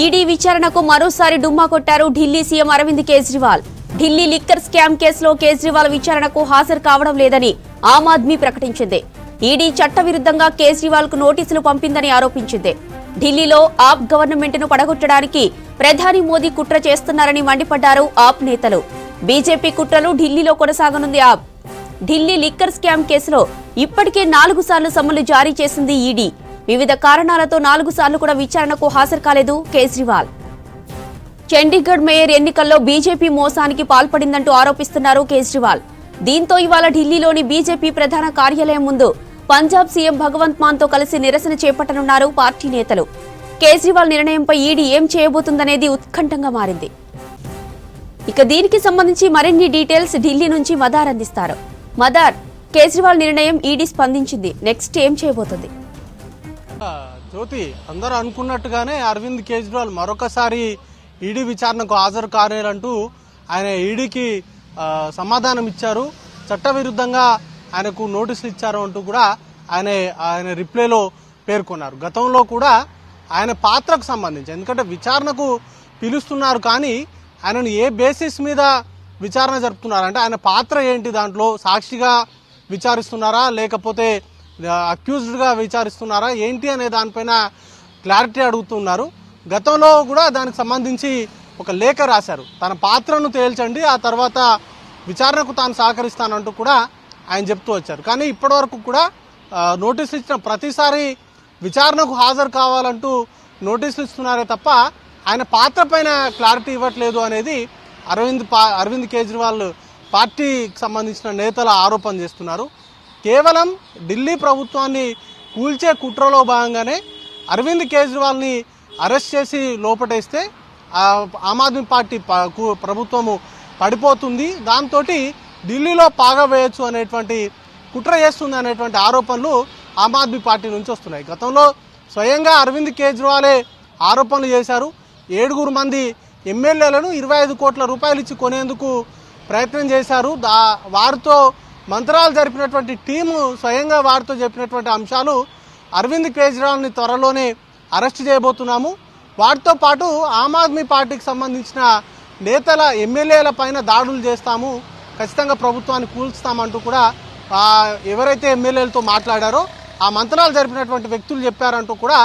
ED విచారణకు మరోసారి డుమ్మా కొట్టారు Delhi CM Arvind Kejriwal. Delhi liquor scam కేసులో కేజ్రీవాల్ విచారణకు హాజరు కావడం లేదని ఆమ్ ఆద్మీ ప్రకటించింది. ఈడీ చట్టవిరుద్ధంగా కేజ్రీవాల్ కు నోటీసులు పంపిందని ఆరోపించింది. ఢిల్లీలో ఆప్ గవర్నమెంట్ ను పడగొట్టడానికి ప్రధాని మోదీ కుట్ర చేస్తున్నారని మండిపడ్డారు ఆప్ నేతలు. బీజేపీ కుట్రలు ఢిల్లీలో కొనసాగనుంది ఆప్. ఢిల్లీ లిక్కర్ స్కామ్ కేసులో ఇప్పటికే 4 సార్లు సమన్లు జారీ చేసింది ఈడీ. వివిధ కారణాలతో 4 సార్లు కూడా విచారణకు హాజరు కాలేదు కేజ్రీవాల్. చండీగఢ్ మేయర్ ఎన్నికల్లో బీజేపీ మోసానికి పాల్పడిందంటూ ఆరోపిస్తున్నారు కేజ్రీవాల్. దీంతో ఇవాళ ఢిల్లీలోని బీజేపీ ప్రధాన కార్యాలయం ముందు పంజాబ్ సీఎం భగవంత్ మాన్ తో కలిసి నిరసన చేపట్టనున్నారు పార్టీ నేతలు. కేజ్రీవాల్ నిర్ణయంపై ఈడీ ఏం చేయబోతుందనేది ఉత్కంఠంగా మారింది. ఇక దీనికి సంబంధించి మరిన్ని డీటెయిల్స్ ఢిల్లీ నుంచి మదార్ అందిస్తారు. మదార్, కేజ్రీవాల్ నిర్ణయం ఈడీ స్పందించింది, నెక్స్ట్ ఏం చేయబోతుంది? జ్యోతి, అందరూ అనుకున్నట్టుగానే అరవింద్ కేజ్రీవాల్ మరొకసారి ఈడీ విచారణకు హాజరు కానేరంటూ ఆయన ఈడీకి సమాధానం ఇచ్చారు. చట్టవిరుద్ధంగా ఆయనకు నోటీసులు ఇచ్చారు అంటూ కూడా ఆయన రిప్లైలో పేర్కొన్నారు. గతంలో కూడా ఆయన పాత్రకు సంబంధించి, ఎందుకంటే విచారణకు పిలుస్తున్నారు కానీ ఆయనను ఏ బేసిస్ మీద విచారణ జరుపుతున్నారు అంటే ఆయన పాత్ర ఏంటి, దాంట్లో సాక్షిగా విచారిస్తున్నారా లేకపోతే అక్యూజ్డ్గా విచారిస్తున్నారా ఏంటి అనే దానిపైన క్లారిటీ అడుగుతున్నారు. గతంలో కూడా దానికి సంబంధించి ఒక లేఖ రాశారు, తన పాత్రను తేల్చండి, ఆ తర్వాత విచారణకు తాను సహకరిస్తానంటూ కూడా ఆయన చెప్తూ వచ్చారు. కానీ ఇప్పటివరకు కూడా నోటీసులు ఇచ్చిన ప్రతిసారి విచారణకు హాజరు కావాలంటూ నోటీసులు ఇస్తున్నారే తప్ప ఆయన పాత్ర పైన క్లారిటీ ఇవ్వట్లేదు అనేది అరవింద్ కేజ్రీవాల్ పార్టీకి సంబంధించిన నేతల ఆరోపణ చేస్తున్నారు. కేవలం ఢిల్లీ ప్రభుత్వాన్ని కూల్చే కుట్రలో భాగంగానే అరవింద్ కేజ్రీవాల్ని అరెస్ట్ చేసి లోపటేస్తే ఆమ్ ఆద్మీ పార్టీ ప్రభుత్వము పడిపోతుంది, దాంతో ఢిల్లీలో పాగా వేయచ్చు అనేటువంటి కుట్ర చేస్తుంది అనేటువంటి ఆరోపణలు ఆమ్ ఆద్మీ పార్టీ నుంచి వస్తున్నాయి. గతంలో స్వయంగా అరవింద్ కేజ్రీవాలే ఆరోపణలు చేశారు. 7 మంది ఎమ్మెల్యేలను 25 కోట్ల రూపాయలు ఇచ్చి కొనేందుకు ప్రయత్నం చేశారు. వారితో మంత్రాలు జరిపినటువంటి టీము స్వయంగా వారితో చెప్పినటువంటి అంశాలు అరవింద్ కేజ్రీవాల్ని త్వరలోనే అరెస్ట్ చేయబోతున్నాము, వాటితో పాటు ఆమ్ ఆద్మీ పార్టీకి సంబంధించిన నేతల ఎమ్మెల్యేల పైన దాడులు చేస్తాము, ఖచ్చితంగా ప్రభుత్వాన్ని కూల్స్తామంటూ కూడా ఎవరైతే ఎమ్మెల్యేలతో మాట్లాడారో ఆ మంత్రాలు జరిపినటువంటి వ్యక్తులు చెప్పారంటూ కూడా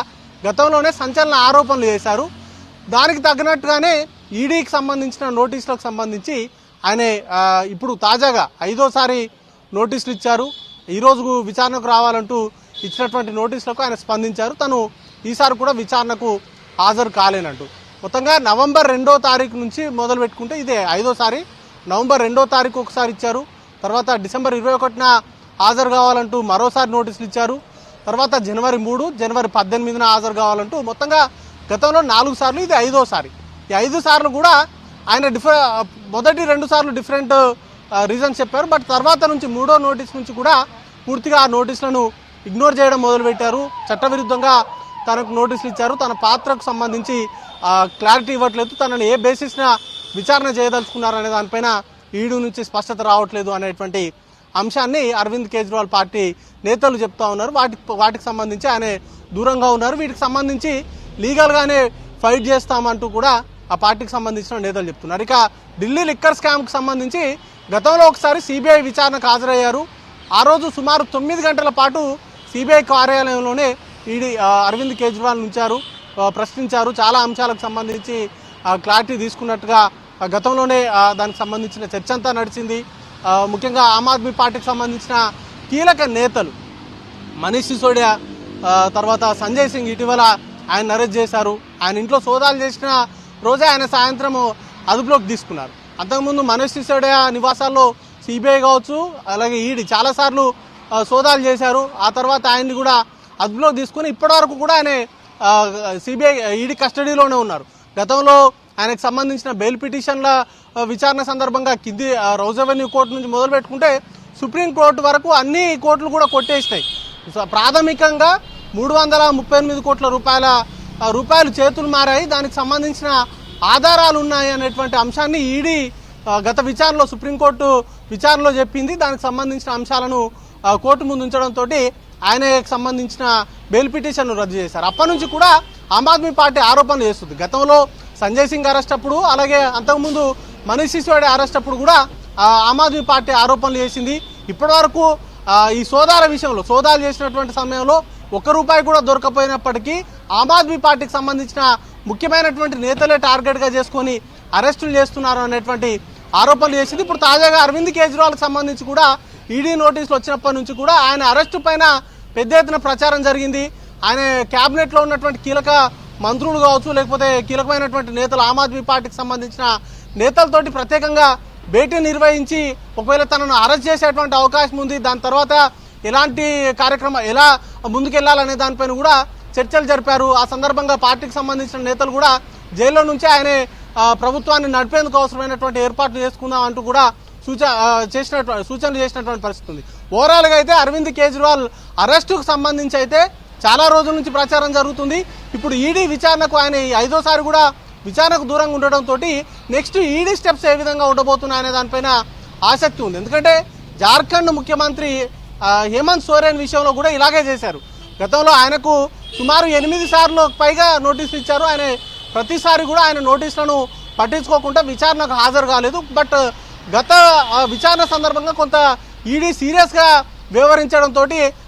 గతంలోనే సంచలన ఆరోపణలు చేశారు. దానికి తగినట్టుగానే ఈడీకి సంబంధించిన నోటీసులకు సంబంధించి ఆయన ఇప్పుడు తాజాగా 5వ నోటీసులు ఇచ్చారు. ఈరోజు విచారణకు రావాలంటూ ఇచ్చినటువంటి నోటీసులకు ఆయన స్పందించారు. తను ఈసారి కూడా విచారణకు హాజరు కాలేనంటూ. మొత్తంగా నవంబర్ 2వ తారీఖు నుంచి మొదలు పెట్టుకుంటే ఇదే 5వ నవంబర్ 2వ తారీఖు ఒకసారి ఇచ్చారు, తర్వాత డిసెంబర్ 21న హాజరు కావాలంటూ మరోసారి నోటీసులు ఇచ్చారు, తర్వాత జనవరి 3, జనవరి 18న హాజరు కావాలంటూ మొత్తంగా గతంలో 4 సార్లు, ఇది 5వ. ఈ 5 సార్లు కూడా ఆయన మొదటి 2 సార్లు డిఫరెంట్ రీజన్స్ చెప్పారు. బట్ తర్వాత నుంచి 3వ నోటీస్ నుంచి కూడా పూర్తిగా ఆ నోటీసులను ఇగ్నోర్ చేయడం మొదలుపెట్టారు. చట్టవిరుద్ధంగా తనకు నోటీసులు ఇచ్చారు, తన పాత్రకు సంబంధించి క్లారిటీ ఇవ్వట్లేదు, తనను ఏ బేసిస్న విచారణ చేయదలుచుకున్నారు అనే దానిపైన ఈడీ నుంచి స్పష్టత రావట్లేదు అనేటువంటి అంశాన్ని అరవింద్ కేజ్రీవాల్ పార్టీ నేతలు చెప్తా ఉన్నారు. వాటికి సంబంధించి ఆయన దూరంగా ఉన్నారు. వీటికి సంబంధించి లీగల్గానే ఫైట్ చేస్తామంటూ కూడా ఆ పార్టీకి సంబంధించిన నేతలు చెప్తున్నారు. ఇక ఢిల్లీ లిక్కర్ స్కామ్కి సంబంధించి గతంలో ఒకసారి సిబిఐ విచారణకు హాజరయ్యారు. ఆ రోజు సుమారు 9 గంటల పాటు సిబిఐ కార్యాలయంలోనే ఈడీ అరవింద్ కేజ్రీవాల్ ఉంచారు, ప్రశ్నించారు. చాలా అంశాలకు సంబంధించి క్లారిటీ తీసుకున్నట్టుగా గతంలోనే దానికి సంబంధించిన చర్చ అంతా నడిచింది. ముఖ్యంగా ఆమ్ ఆద్మీ పార్టీకి సంబంధించిన కీలక నేతలు మనీష్ సిసోడియా, తర్వాత సంజయ్ సింగ్ ఇటీవల ఆయన అరెస్ట్ చేశారు. ఆయన ఇంట్లో సోదాలు చేసిన రోజే ఆయన సాయంత్రం అదుపులోకి తీసుకున్నారు. అంతకుముందు మనీష్ సిసోడియా నివాసాల్లో సిబిఐ కావచ్చు అలాగే ఈడీ చాలాసార్లు సోదాలు చేశారు. ఆ తర్వాత ఆయన్ని కూడా అదుపులోకి తీసుకుని ఇప్పటివరకు కూడా ఆయన సిబిఐ ఈడీ కస్టడీలోనే ఉన్నారు. గతంలో ఆయనకు సంబంధించిన బెయిల్ పిటిషన్ల విచారణ సందర్భంగా కింది రౌజ్ అవెన్యూ కోర్టు నుంచి మొదలు పెట్టుకుంటే సుప్రీంకోర్టు వరకు అన్ని కోర్టులు కూడా కొట్టేసినాయి. ప్రాథమికంగా 338 కోట్ల రూపాయలు చేతులు మారాయి, దానికి సంబంధించిన ఆధారాలు ఉన్నాయి అనేటువంటి అంశాన్ని ఈడీ గత విచారణలో సుప్రీంకోర్టు విచారణలో చెప్పింది. దానికి సంబంధించిన అంశాలను కోర్టు ముందు ఉంచడంతో ఆయనకు సంబంధించిన బెయిల్ పిటిషన్ రద్దు చేశారు. అప్పటి నుంచి కూడా ఆమ్ ఆద్మీ పార్టీ ఆరోపణలు చేస్తుంది. గతంలో సంజయ్ సింగ్ అరెస్ట్ అప్పుడు, అలాగే అంతకుముందు మనీష్ సిసోడియా అరెస్ట్ అప్పుడు కూడా ఆమ్ ఆద్మీ పార్టీ ఆరోపణలు చేసింది. ఇప్పటి వరకు ఈ సోదాల విషయంలో సోదాలు చేసినటువంటి సమయంలో ₹1 కూడా దొరకపోయినప్పటికీ ఆమ్ ఆద్మీ పార్టీకి సంబంధించిన ముఖ్యమైనటువంటి నేతలే టార్గెట్గా చేసుకొని అరెస్టులు చేస్తున్నారు అనేటువంటి ఆరోపణలు చేసింది. ఇప్పుడు తాజాగా అరవింద్ కేజ్రీవాల్కి సంబంధించి కూడా ఈడీ నోటీసులు వచ్చినప్పటి నుంచి కూడా ఆయన అరెస్టు పైన పెద్ద ఎత్తున ప్రచారం జరిగింది. ఆయన క్యాబినెట్లో ఉన్నటువంటి కీలక మంత్రులు కావచ్చు, లేకపోతే కీలకమైనటువంటి నేతలు ఆమ్ ఆద్మీ పార్టీకి సంబంధించిన నేతలతోటి ప్రత్యేకంగా భేటీ నిర్వహించి ఒకవేళ తనను అరెస్ట్ చేసేటువంటి అవకాశం ఉంది, దాని తర్వాత ఎలాంటి కార్యక్రమం ఎలా ముందుకెళ్లాలనే దానిపైన కూడా చర్చలు జరిపారు. ఆ సందర్భంగా పార్టీకి సంబంధించిన నేతలు కూడా జైల్లో నుంచి ఆయన ప్రభుత్వాన్ని నడిపేందుకు అవసరమైనటువంటి ఏర్పాట్లు చేసుకుందాం అంటూ కూడా సూచనలు చేసినటువంటి పరిస్థితి ఉంది. ఓవరాల్గా అయితే అరవింద్ కేజ్రీవాల్ అరెస్టుకు సంబంధించి అయితే చాలా రోజుల నుంచి ప్రచారం జరుగుతుంది. ఇప్పుడు ఈడీ విచారణకు ఆయన 5వ సారి కూడా విచారణకు దూరంగా ఉండడంతో నెక్స్ట్ ఈడీ స్టెప్స్ ఏ విధంగా ఉండబోతున్నాయనే దానిపైన ఆసక్తి ఉంది. ఎందుకంటే జార్ఖండ్ ముఖ్యమంత్రి హేమంత్ సోరెన్ విషయంలో కూడా ఇలాగే చేశారు. గతంలో ఆయనకు సుమారు 8 సార్లు పైగా నోటీసులు ఇచ్చారు. ఆయన ప్రతిసారి కూడా ఆయన నోటీసులను పట్టించుకోకుండా విచారణకు హాజరు కాలేదు. బట్ గత విచారణ సందర్భంగా కొంత ఈడీ సీరియస్గా వ్యవహరించడంతో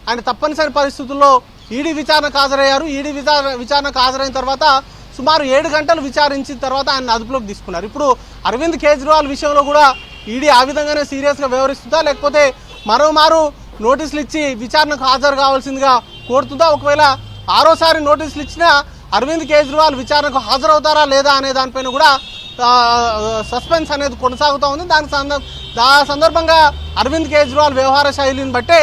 ఆయన తప్పనిసరి పరిస్థితుల్లో ఈడీ విచారణకు హాజరయ్యారు. ఈడీ విచారణకు హాజరైన తర్వాత సుమారు 7 గంటలు విచారించిన తర్వాత ఆయన అదుపులోకి తీసుకున్నారు. ఇప్పుడు అరవింద్ కేజ్రీవాల్ విషయంలో కూడా ఈడీ ఆ విధంగానే సీరియస్గా వ్యవహరిస్తుందా, లేకపోతే మరోమారు నోటీసులు ఇచ్చి విచారణకు హాజరు కావాల్సిందిగా కోరుతుందా? ఒకవేళ 6వసారి నోటీసులు ఇచ్చినా అరవింద్ కేజ్రీవాల్ విచారణకు హాజరవుతారా లేదా అనే దానిపైన కూడా సస్పెన్స్ అనేది కొనసాగుతూ ఉంది. దాని సందర్భంగా అరవింద్ కేజ్రీవాల్ వ్యవహార శైలిని బట్టే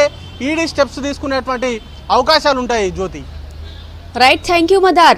ఈడీ స్టెప్స్ తీసుకునేటువంటి అవకాశాలు ఉంటాయి. జ్యోతి, రైట్, థ్యాంక్ యూ మదార్.